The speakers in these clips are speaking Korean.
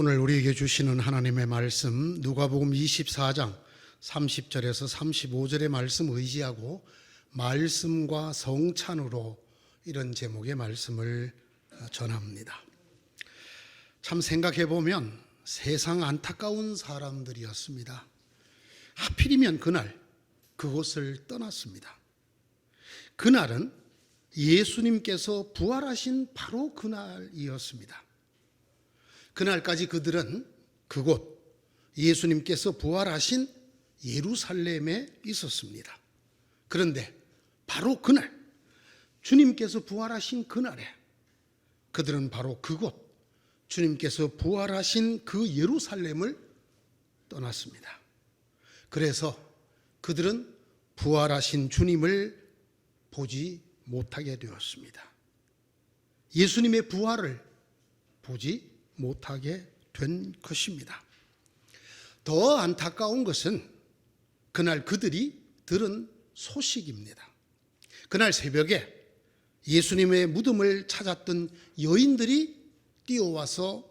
오늘 우리에게 주시는 하나님의 말씀 누가복음 24장 30절에서 35절의 말씀 의지하고 말씀과 성찬으로 이런 제목의 말씀을 전합니다. 참 생각해보면 세상 안타까운 사람들이었습니다. 하필이면 그날 그곳을 떠났습니다. 그날은 예수님께서 부활하신 바로 그날이었습니다. 그날까지 그들은 그곳 예수님께서 부활하신 예루살렘에 있었습니다. 그런데 바로 그날 주님께서 부활하신 그날에 그들은 바로 그곳 주님께서 부활하신 그 예루살렘을 떠났습니다. 그래서 그들은 부활하신 주님을 보지 못하게 되었습니다. 예수님의 부활을 보지 못하게 된 것입니다. 더 안타까운 것은 그날 그들이 들은 소식입니다. 그날 새벽에 예수님의 무덤을 찾았던 여인들이 뛰어와서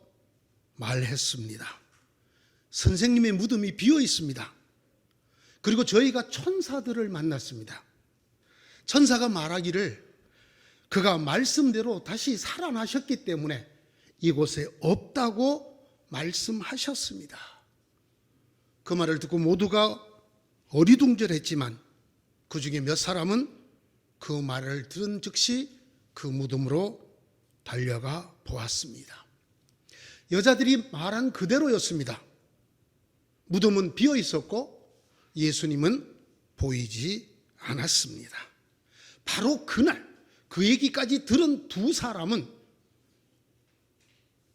말했습니다. 선생님의 무덤이 비어 있습니다. 그리고 저희가 천사들을 만났습니다. 천사가 말하기를 그가 말씀대로 다시 살아나셨기 때문에 이곳에 없다고 말씀하셨습니다. 그 말을 듣고 모두가 어리둥절했지만 그 중에 몇 사람은 그 말을 들은 즉시 그 무덤으로 달려가 보았습니다. 여자들이 말한 그대로였습니다. 무덤은 비어 있었고 예수님은 보이지 않았습니다. 바로 그날 그 얘기까지 들은 두 사람은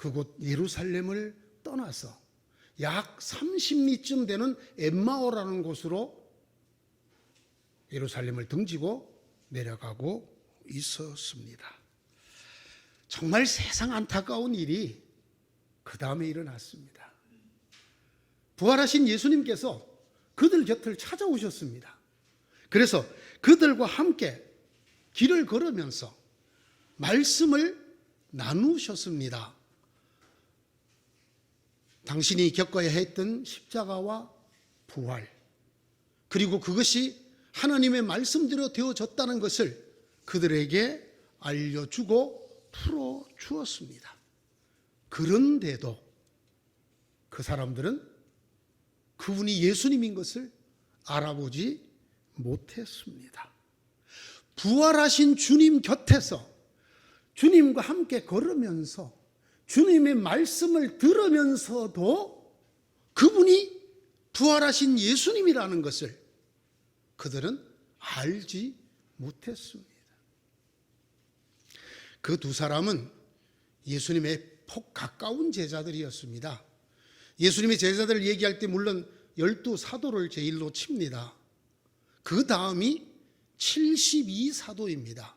그곳 예루살렘을 떠나서 약 30리쯤 되는 엠마오라는 곳으로 예루살렘을 등지고 내려가고 있었습니다. 정말 세상 안타까운 일이 그 다음에 일어났습니다. 부활하신 예수님께서 그들 곁을 찾아오셨습니다. 그래서 그들과 함께 길을 걸으면서 말씀을 나누셨습니다. 당신이 겪어야 했던 십자가와 부활, 그리고 그것이 하나님의 말씀대로 되어졌다는 것을 그들에게 알려주고 풀어주었습니다. 그런데도 그 사람들은 그분이 예수님인 것을 알아보지 못했습니다. 부활하신 주님 곁에서 주님과 함께 걸으면서 주님의 말씀을 들으면서도 그분이 부활하신 예수님이라는 것을 그들은 알지 못했습니다. 그 두 사람은 예수님의 폭 가까운 제자들이었습니다. 예수님의 제자들을 얘기할 때 물론 12사도를 제일로 칩니다. 그 다음이 72사도입니다.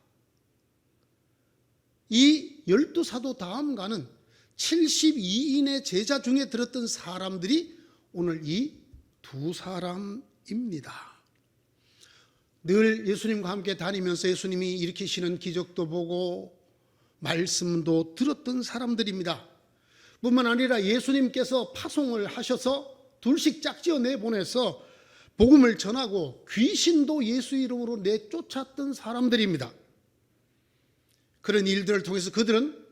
이 12사도 다음가는 72인의 제자 중에 들었던 사람들이 오늘 이 두 사람입니다. 늘 예수님과 함께 다니면서 예수님이 일으키시는 기적도 보고 말씀도 들었던 사람들입니다. 뿐만 아니라 예수님께서 파송을 하셔서 둘씩 짝지어 내보내서 복음을 전하고 귀신도 예수 이름으로 내쫓았던 사람들입니다. 그런 일들을 통해서 그들은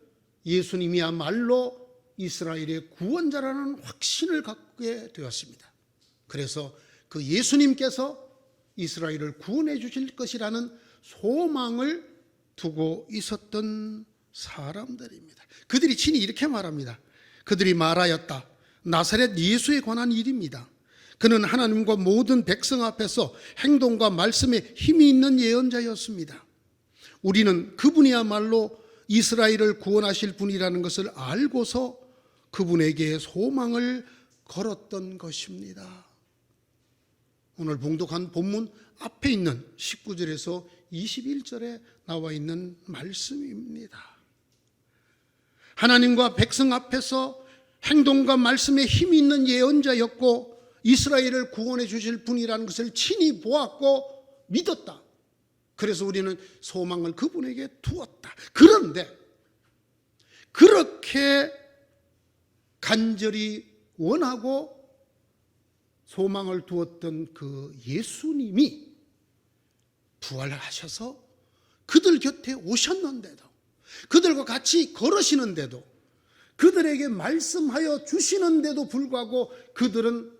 예수님이야말로 이스라엘의 구원자라는 확신을 갖게 되었습니다. 그래서 그 예수님께서 이스라엘을 구원해 주실 것이라는 소망을 두고 있었던 사람들입니다. 그들이 친히 이렇게 말합니다. 그들이 말하였다. 나사렛 예수에 관한 일입니다. 그는 하나님과 모든 백성 앞에서 행동과 말씀에 힘이 있는 예언자였습니다. 우리는 그분이야말로 이스라엘을 구원하실 분이라는 것을 알고서 그분에게 소망을 걸었던 것입니다. 오늘 봉독한 본문 앞에 있는 19절에서 21절에 나와 있는 말씀입니다. 하나님과 백성 앞에서 행동과 말씀에 힘이 있는 예언자였고 이스라엘을 구원해 주실 분이라는 것을 친히 보았고 믿었다. 그래서 우리는 소망을 그분에게 두었다. 그런데 그렇게 간절히 원하고 소망을 두었던 그 예수님이 부활하셔서 그들 곁에 오셨는데도, 그들과 같이 걸으시는데도, 그들에게 말씀하여 주시는데도 불구하고 그들은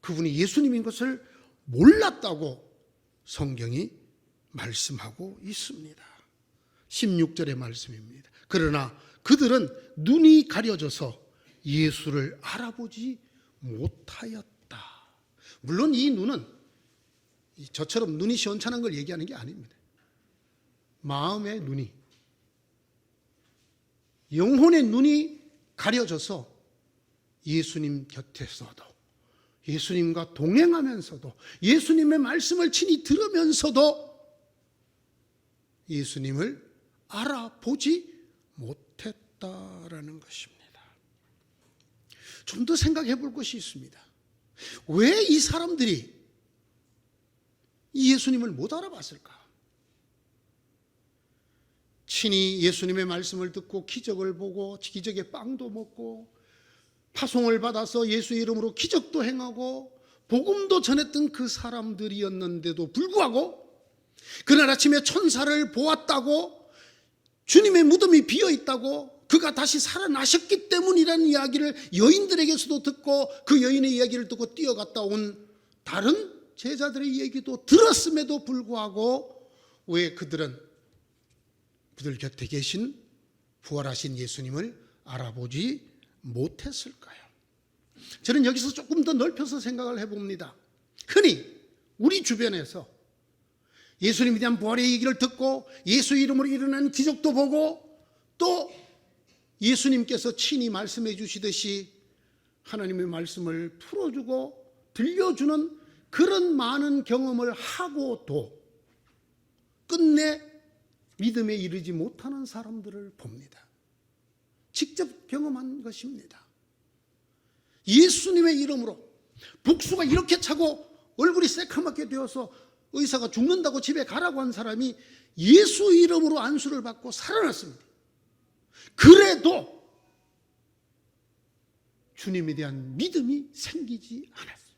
그분이 예수님인 것을 몰랐다고 성경이 말씀하고 있습니다. 16절의 말씀입니다. 그러나 그들은 눈이 가려져서 예수를 알아보지 못하였다. 물론 이 눈은 저처럼 눈이 시원찮은 걸 얘기하는 게 아닙니다. 마음의 눈이, 영혼의 눈이 가려져서 예수님 곁에서도, 예수님과 동행하면서도, 예수님의 말씀을 친히 들으면서도 예수님을 알아보지 못했다라는 것입니다. 좀 더 생각해 볼 것이 있습니다. 왜 이 사람들이 이 예수님을 못 알아봤을까? 친히 예수님의 말씀을 듣고 기적을 보고 기적의 빵도 먹고 파송을 받아서 예수의 이름으로 기적도 행하고 복음도 전했던 그 사람들이었는데도 불구하고 그날 아침에 천사를 보았다고, 주님의 무덤이 비어있다고, 그가 다시 살아나셨기 때문이라는 이야기를 여인들에게서도 듣고 그 여인의 이야기를 듣고 뛰어갔다 온 다른 제자들의 얘기도 들었음에도 불구하고 왜 그들은 그들 곁에 계신 부활하신 예수님을 알아보지 못했을까요? 저는 여기서 조금 더 넓혀서 생각을 해봅니다. 흔히 우리 주변에서 예수님에 대한 부활의 얘기를 듣고 예수 이름으로 일어난 기적도 보고 또 예수님께서 친히 말씀해 주시듯이 하나님의 말씀을 풀어주고 들려주는 그런 많은 경험을 하고도 끝내 믿음에 이르지 못하는 사람들을 봅니다. 직접 경험한 것입니다. 예수님의 이름으로 복수가 이렇게 차고 얼굴이 새카맣게 되어서 의사가 죽는다고 집에 가라고 한 사람이 예수 이름으로 안수를 받고 살아났습니다. 그래도 주님에 대한 믿음이 생기지 않았어요.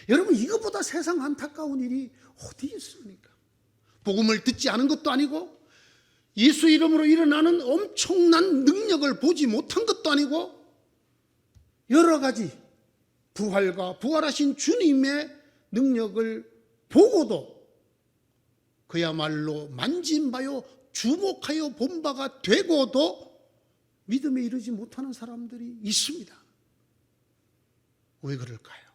여러분, 이것보다 세상 안타까운 일이 어디 있습니까? 복음을 듣지 않은 것도 아니고 예수 이름으로 일어나는 엄청난 능력을 보지 못한 것도 아니고 여러 가지 부활과 부활하신 주님의 능력을 보고도 그야말로 만진 바요 주목하여 본 바가 되고도 믿음에 이르지 못하는 사람들이 있습니다. 왜 그럴까요?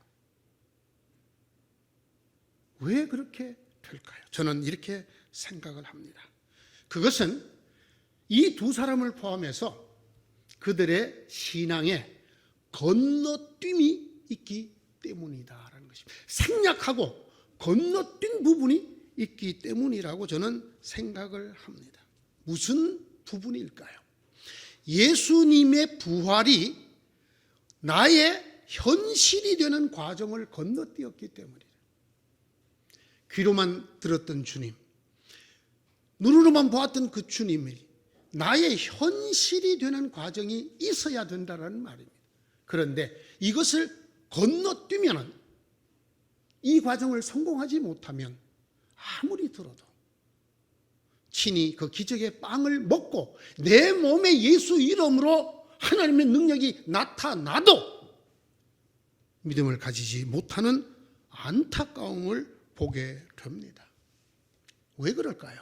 왜 그렇게 될까요? 저는 이렇게 생각을 합니다. 그것은 이 두 사람을 포함해서 그들의 신앙에 건너뛰이 있기 때문이다라는 것입니다. 생략하고 건너뛴 부분이 있기 때문이라고 저는 생각을 합니다. 무슨 부분일까요? 예수님의 부활이 나의 현실이 되는 과정을 건너뛰었기 때문이다. 귀로만 들었던 주님, 눈으로만 보았던 그 주님이 나의 현실이 되는 과정이 있어야 된다는 말입니다. 그런데 이것을 건너뛰면, 이 과정을 성공하지 못하면 아무리 들어도 친히 그 기적의 빵을 먹고 내 몸에 예수 이름으로 하나님의 능력이 나타나도 믿음을 가지지 못하는 안타까움을 보게 됩니다. 왜 그럴까요?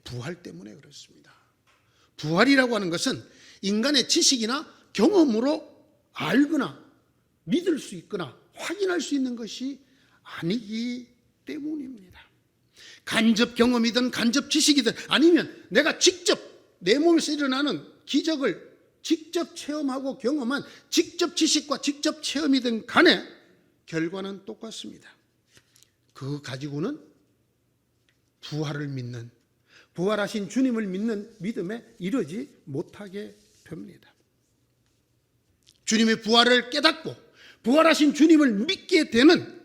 부활 때문에 그렇습니다. 부활이라고 하는 것은 인간의 지식이나 경험으로 알거나 믿을 수 있거나 확인할 수 있는 것이 아니기 때문입니다. 간접 경험이든 간접 지식이든 아니면 내가 직접 내 몸에서 일어나는 기적을 직접 체험하고 경험한 직접 지식과 직접 체험이든 간에 결과는 똑같습니다. 그거 가지고는 부활을 믿는, 부활하신 주님을 믿는 믿음에 이르지 못하게 됩니다. 주님의 부활을 깨닫고 부활하신 주님을 믿게 되는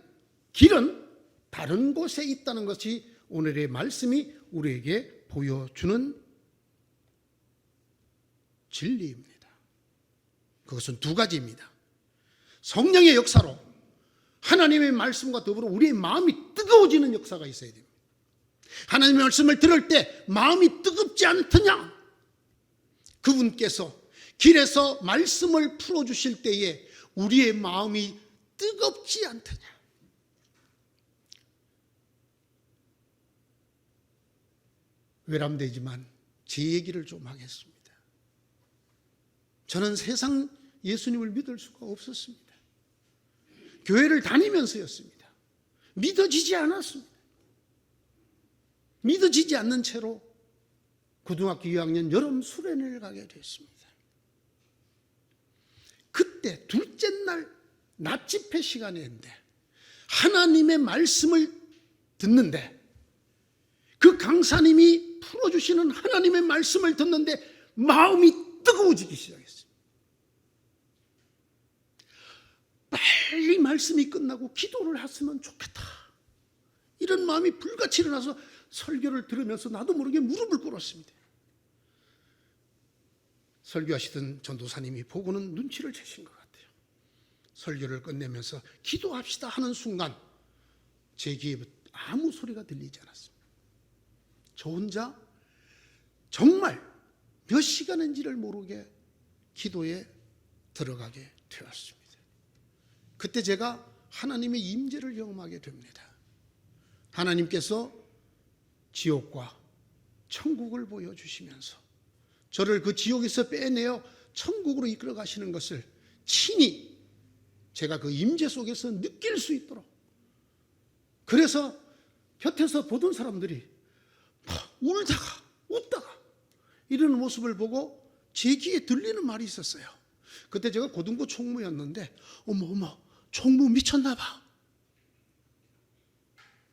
길은 다른 곳에 있다는 것이 오늘의 말씀이 우리에게 보여주는 진리입니다. 그것은 두 가지입니다. 성령의 역사로 하나님의 말씀과 더불어 우리의 마음이 뜨거워지는 역사가 있어야 됩니다. 하나님의 말씀을 들을 때 마음이 뜨겁지 않더냐? 그분께서 길에서 말씀을 풀어주실 때에 우리의 마음이 뜨겁지 않더냐? 외람되지만 제 얘기를 좀 하겠습니다. 저는 세상 예수님을 믿을 수가 없었습니다. 교회를 다니면서였습니다. 믿어지지 않았습니다. 믿어지지 않는 채로 고등학교 2학년 여름 수련회를 가게 됐습니다. 그때 둘째 날 낮 집회 시간이었는데 하나님의 말씀을 듣는데 그 강사님이 풀어주시는 하나님의 말씀을 듣는데 마음이 뜨거워지기 시작했어요. 빨리 말씀이 끝나고 기도를 했으면 좋겠다. 이런 마음이 불같이 일어나서 설교를 들으면서 나도 모르게 무릎을 꿇었습니다. 설교하시던 전도사님이 보고는 눈치를 채신 것 같아요. 설교를 끝내면서 기도합시다 하는 순간 제 귀에 아무 소리가 들리지 않았습니다. 저 혼자 정말 몇 시간인지를 모르게 기도에 들어가게 되었습니다. 그때 제가 하나님의 임재를 경험하게 됩니다. 하나님께서 지옥과 천국을 보여주시면서 저를 그 지옥에서 빼내어 천국으로 이끌어 가시는 것을 친히 제가 그 임재 속에서 느낄 수 있도록, 그래서 곁에서 보던 사람들이 막 울다가 웃다가 이러는 모습을 보고 제 귀에 들리는 말이 있었어요. 그때 제가 고등부 총무였는데 어머 총무 미쳤나 봐.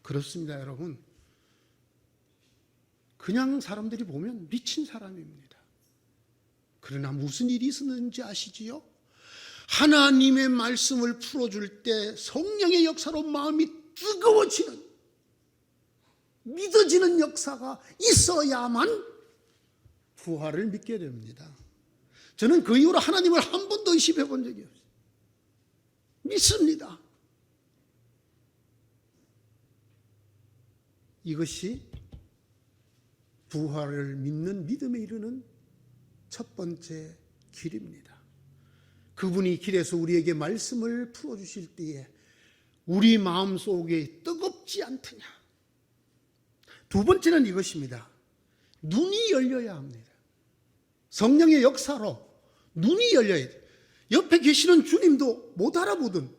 그렇습니다, 여러분. 그냥 사람들이 보면 미친 사람입니다. 그러나 무슨 일이 있었는지 아시지요? 하나님의 말씀을 풀어줄 때 성령의 역사로 마음이 뜨거워지는, 믿어지는 역사가 있어야만 부활을 믿게 됩니다. 저는 그 이후로 하나님을 한 번도 의심해 본 적이 없어요. 믿습니다. 이것이 부활을 믿는 믿음에 이르는 첫 번째 길입니다. 그분이 길에서 우리에게 말씀을 풀어주실 때에 우리 마음속에 뜨겁지 않더냐. 두 번째는 이것입니다. 눈이 열려야 합니다. 성령의 역사로 눈이 열려야 돼요. 옆에 계시는 주님도 못 알아보든,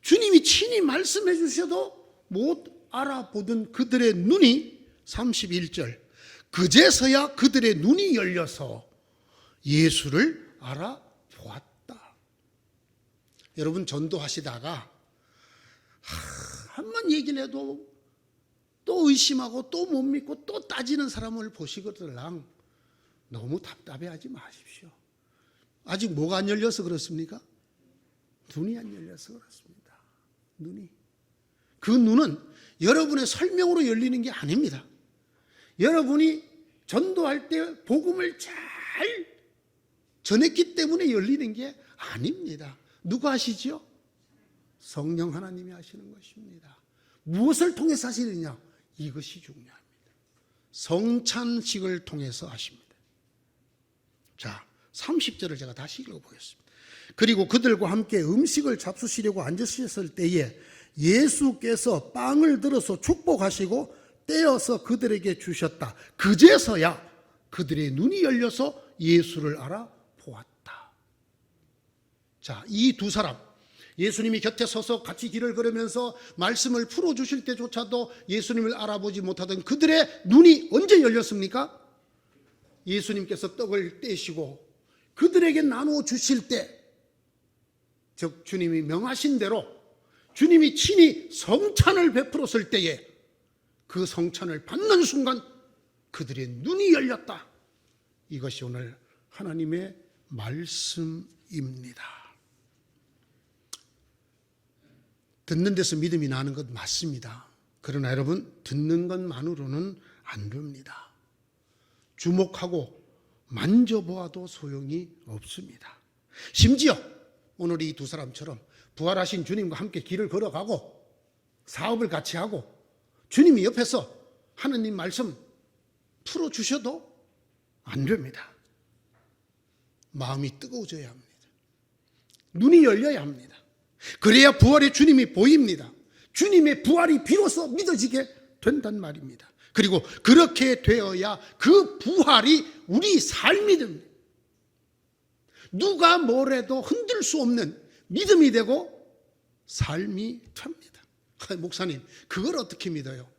주님이 친히 말씀해 주셔도 못 알아보던 그들의 눈이 31절, 그제서야 그들의 눈이 열려서 예수를 알아보았다. 여러분, 전도하시다가 한번 얘기를 해도 또 의심하고 또 못 믿고 또 따지는 사람을 보시거들랑 너무 답답해하지 마십시오. 아직 뭐가 안 열려서 그렇습니까? 눈이 안 열려서 그렇습니다. 눈이. 그 눈은 여러분의 설명으로 열리는 게 아닙니다. 여러분이 전도할 때 복음을 잘 전했기 때문에 열리는 게 아닙니다. 누가 하시죠? 성령 하나님이 하시는 것입니다. 무엇을 통해서 하시느냐? 이것이 중요합니다. 성찬식을 통해서 하십니다. 자, 30절을 제가 다시 읽어보겠습니다. 그리고 그들과 함께 음식을 잡수시려고 앉으셨을 때에 예수께서 빵을 들어서 축복하시고 떼어서 그들에게 주셨다. 그제서야 그들의 눈이 열려서 예수를 알아보았다. 자, 이 두 사람, 예수님이 곁에 서서 같이 길을 걸으면서 말씀을 풀어주실 때조차도 예수님을 알아보지 못하던 그들의 눈이 언제 열렸습니까? 예수님께서 떡을 떼시고 그들에게 나누어 주실 때, 즉 주님이 명하신 대로 주님이 친히 성찬을 베풀었을 때에 그 성찬을 받는 순간 그들의 눈이 열렸다. 이것이 오늘 하나님의 말씀입니다. 듣는 데서 믿음이 나는 것 맞습니다. 그러나 여러분, 듣는 것만으로는 안 됩니다. 주목하고 만져보아도 소용이 없습니다. 심지어 오늘 이 두 사람처럼 부활하신 주님과 함께 길을 걸어가고 사업을 같이 하고 주님이 옆에서 하느님 말씀 풀어주셔도 안 됩니다. 마음이 뜨거워져야 합니다. 눈이 열려야 합니다. 그래야 부활의 주님이 보입니다. 주님의 부활이 비로소 믿어지게 된단 말입니다. 그리고 그렇게 되어야 그 부활이 우리 삶이 됩니다. 누가 뭐래도 흔들 수 없는 믿음이 되고 삶이 됩니다. 목사님, 그걸 어떻게 믿어요?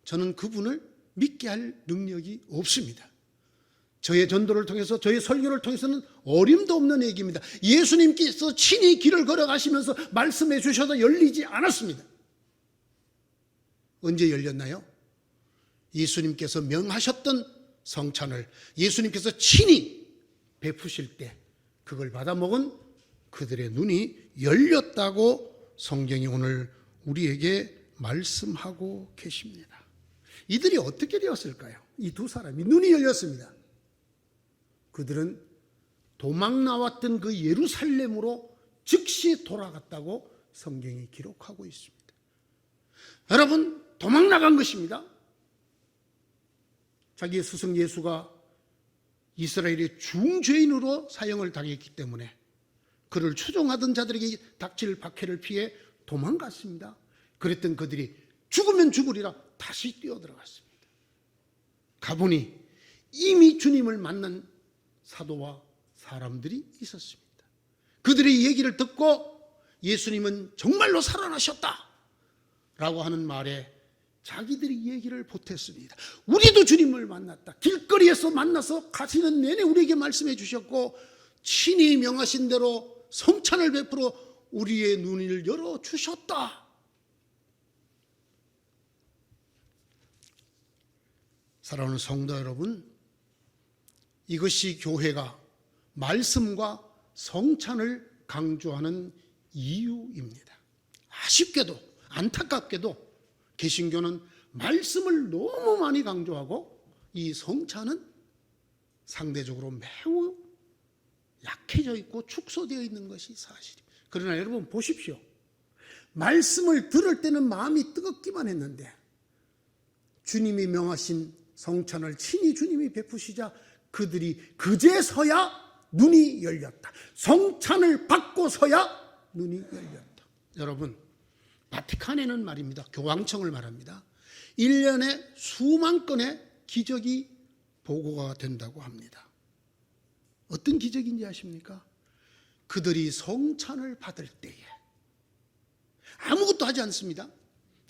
저는 그분을 믿게 할 능력이 없습니다. 저의 전도를 통해서, 저의 설교를 통해서는 어림도 없는 얘기입니다. 예수님께서 친히 길을 걸어가시면서 말씀해 주셔서 열리지 않았습니다. 언제 열렸나요? 예수님께서 명하셨던 성찬을 예수님께서 친히 베푸실 때 그걸 받아먹은 그들의 눈이 열렸다고 성경이 오늘 우리에게 말씀하고 계십니다. 이들이 어떻게 되었을까요? 이 두 사람이 눈이 열렸습니다. 그들은 도망 나왔던 그 예루살렘으로 즉시 돌아갔다고 성경이 기록하고 있습니다. 여러분, 도망 나간 것입니다. 자기의 스승 예수가 이스라엘의 중죄인으로 사형을 당했기 때문에 그를 추종하던 자들에게 닥칠 박해를 피해 도망갔습니다. 그랬던 그들이 죽으면 죽으리라 다시 뛰어들어갔습니다. 가보니 이미 주님을 만난 사도와 사람들이 있었습니다. 그들의 얘기를 듣고 예수님은 정말로 살아나셨다 라고 하는 말에 자기들이 얘기를 보탰습니다. 우리도 주님을 만났다. 길거리에서 만나서 가시는 내내 우리에게 말씀해 주셨고 친히 명하신 대로 성찬을 베풀어 우리의 눈을 열어주셨다. 사랑하는 성도 여러분, 이것이 교회가 말씀과 성찬을 강조하는 이유입니다. 아쉽게도 안타깝게도 개신교는 말씀을 너무 많이 강조하고 이 성찬은 상대적으로 매우 약해져 있고 축소되어 있는 것이 사실입니다. 그러나 여러분 보십시오. 말씀을 들을 때는 마음이 뜨겁기만 했는데 주님이 명하신 성찬을 친히 주님이 베푸시자 그들이 그제서야 눈이 열렸다. 성찬을 받고서야 눈이 열렸다. 여러분, 바티칸에는 말입니다. 교황청을 말합니다. 1년에 수만 건의 기적이 보고가 된다고 합니다. 어떤 기적인지 아십니까? 그들이 성찬을 받을 때에 아무것도 하지 않습니다.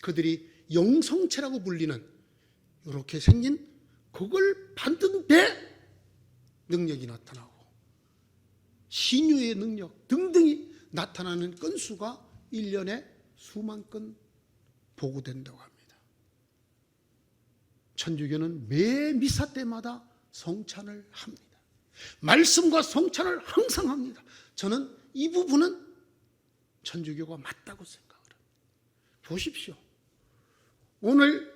그들이 영성체라고 불리는 이렇게 생긴 그걸 받는데 능력이 나타나고 신유의 능력 등등이 나타나는 건수가 1년에 수만 건 보고된다고 합니다. 천주교는 매 미사 때마다 성찬을 합니다. 말씀과 성찬을 항상 합니다. 저는 이 부분은 천주교가 맞다고 생각을 합니다. 보십시오. 오늘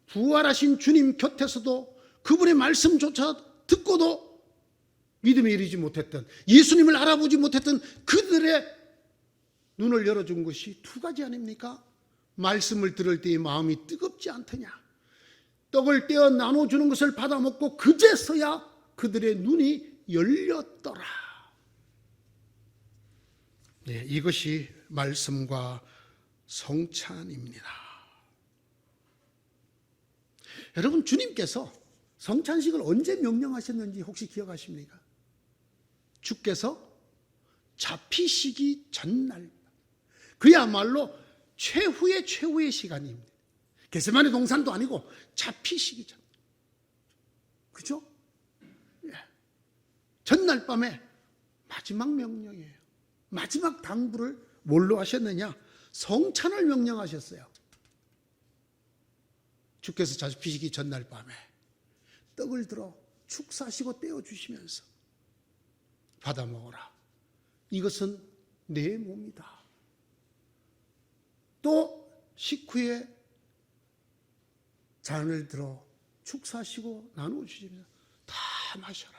부활하신 주님 곁에서도 그분의 말씀조차 듣고도 믿음에 이르지 못했던, 예수님을 알아보지 못했던 그들의 눈을 열어준 것이 두 가지 아닙니까? 말씀을 들을 때의 마음이 뜨겁지 않더냐, 떡을 떼어 나눠주는 것을 받아먹고 그제서야 그들의 눈이 열렸더라. 네, 이것이 말씀과 성찬입니다. 여러분, 주님께서 성찬식을 언제 명령하셨는지 혹시 기억하십니까? 주께서 잡히시기 전날, 그야말로 최후의 시간입니다. 겟세마네 동산도 아니고 잡히시기 전, 그죠? 예. 전날 밤에 마지막 명령이에요. 마지막 당부를 뭘로 하셨느냐? 성찬을 명령하셨어요. 주께서 잡히시기 전날 밤에 떡을 들어 축사하시고 떼어주시면서 받아 먹어라. 이것은 내 몸이다. 또 식후에 잔을 들어 축사하시고 나누어 주시면서 다 마셔라.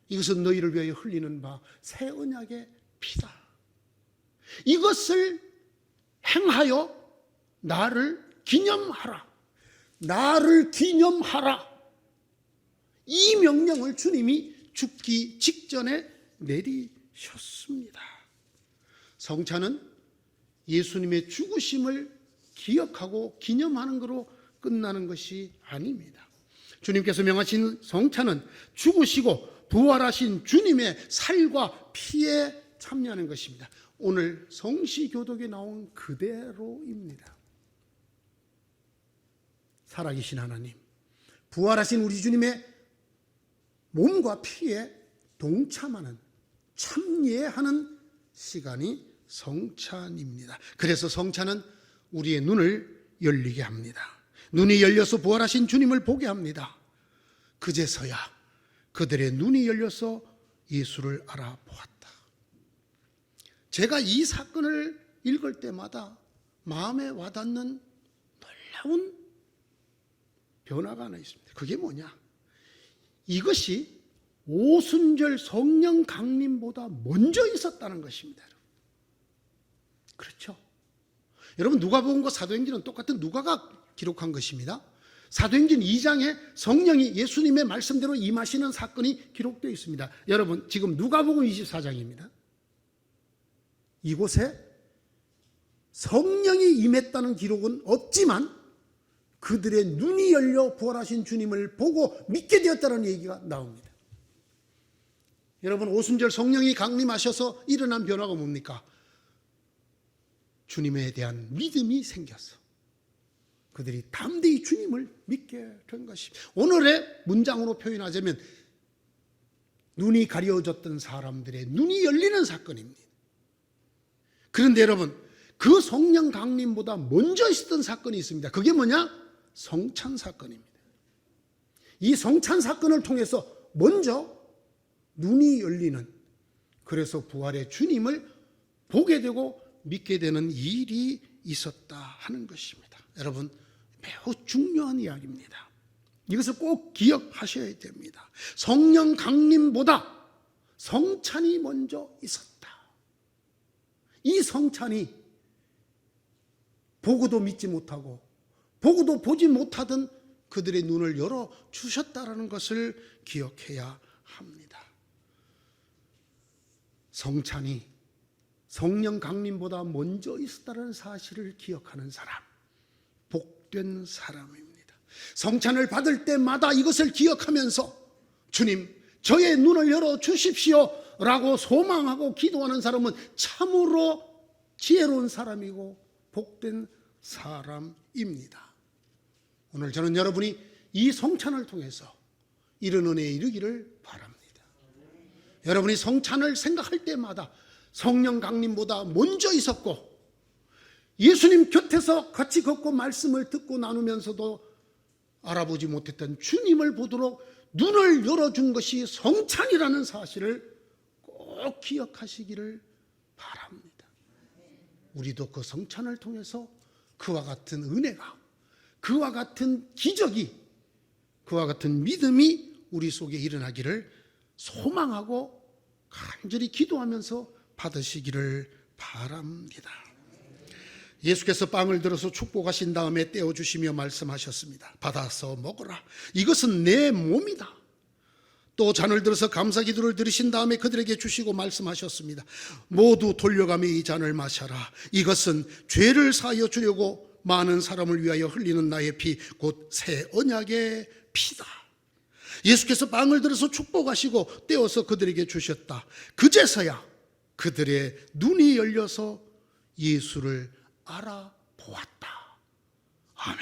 이것은 너희를 위하여 흘리는 바 새 언약의 피다. 이것을 행하여 나를 기념하라. 나를 기념하라. 이 명령을 주님이 죽기 직전에 내리셨습니다. 성찬은 예수님의 죽으심을 기억하고 기념하는 것으로 끝나는 것이 아닙니다. 주님께서 명하신 성찬은 죽으시고 부활하신 주님의 살과 피에 참여하는 것입니다. 오늘 성시교독에 나온 그대로입니다. 살아계신 하나님, 부활하신 우리 주님의 몸과 피에 동참하는, 참여하는 시간이 성찬입니다. 그래서 성찬은 우리의 눈을 열리게 합니다. 눈이 열려서 부활하신 주님을 보게 합니다. 그제서야 그들의 눈이 열려서 예수를 알아보았다. 제가 이 사건을 읽을 때마다 마음에 와닿는 놀라운 변화가 하나 있습니다. 그게 뭐냐? 이것이 오순절 성령 강림보다 먼저 있었다는 것입니다. 그렇죠? 여러분, 누가복음과 사도행전은 똑같은 누가가 기록한 것입니다. 사도행전 2장에 성령이 예수님의 말씀대로 임하시는 사건이 기록되어 있습니다. 여러분, 지금 누가복음 24장입니다. 이곳에 성령이 임했다는 기록은 없지만 그들의 눈이 열려 부활하신 주님을 보고 믿게 되었다는 얘기가 나옵니다. 여러분, 오순절 성령이 강림하셔서 일어난 변화가 뭡니까? 주님에 대한 믿음이 생겼어. 그들이 담대히 주님을 믿게 된 것입니다. 오늘의 문장으로 표현하자면 눈이 가려졌던 사람들의 눈이 열리는 사건입니다. 그런데 여러분, 그 성령 강림보다 먼저 있었던 사건이 있습니다. 그게 뭐냐? 성찬 사건입니다. 이 성찬 사건을 통해서 먼저 눈이 열리는, 그래서 부활의 주님을 보게 되고 믿게 되는 일이 있었다 하는 것입니다. 여러분, 매우 중요한 이야기입니다. 이것을 꼭 기억하셔야 됩니다. 성령 강림보다 성찬이 먼저 있었다. 이 성찬이 보고도 믿지 못하고 보고도 보지 못하던 그들의 눈을 열어 주셨다라는 것을 기억해야 합니다. 성찬이 성령 강림보다 먼저 있었다는 사실을 기억하는 사람, 복된 사람입니다. 성찬을 받을 때마다 이것을 기억하면서 주님, 저의 눈을 열어 주십시오 라고 소망하고 기도하는 사람은 참으로 지혜로운 사람이고 복된 사람입니다. 오늘 저는 여러분이 이 성찬을 통해서 이런 은혜에 이르기를 바랍니다. 여러분이 성찬을 생각할 때마다 성령 강림보다 먼저 있었고 예수님 곁에서 같이 걷고 말씀을 듣고 나누면서도 알아보지 못했던 주님을 보도록 눈을 열어준 것이 성찬이라는 사실을 꼭 기억하시기를 바랍니다. 우리도 그 성찬을 통해서 그와 같은 은혜가, 그와 같은 기적이, 그와 같은 믿음이 우리 속에 일어나기를 소망하고 간절히 기도하면서 받으시기를 바랍니다. 예수께서 빵을 들어서 축복하신 다음에 떼어주시며 말씀하셨습니다. 받아서 먹어라. 이것은 내 몸이다. 또 잔을 들어서 감사 기도를 드리신 다음에 그들에게 주시고 말씀하셨습니다. 모두 돌려가며 이 잔을 마셔라. 이것은 죄를 사하여 주려고 많은 사람을 위하여 흘리는 나의 피, 곧 새 언약의 피다. 예수께서 빵을 들어서 축복하시고 떼어서 그들에게 주셨다. 그제서야 그들의 눈이 열려서 예수를 알아보았다. 아멘.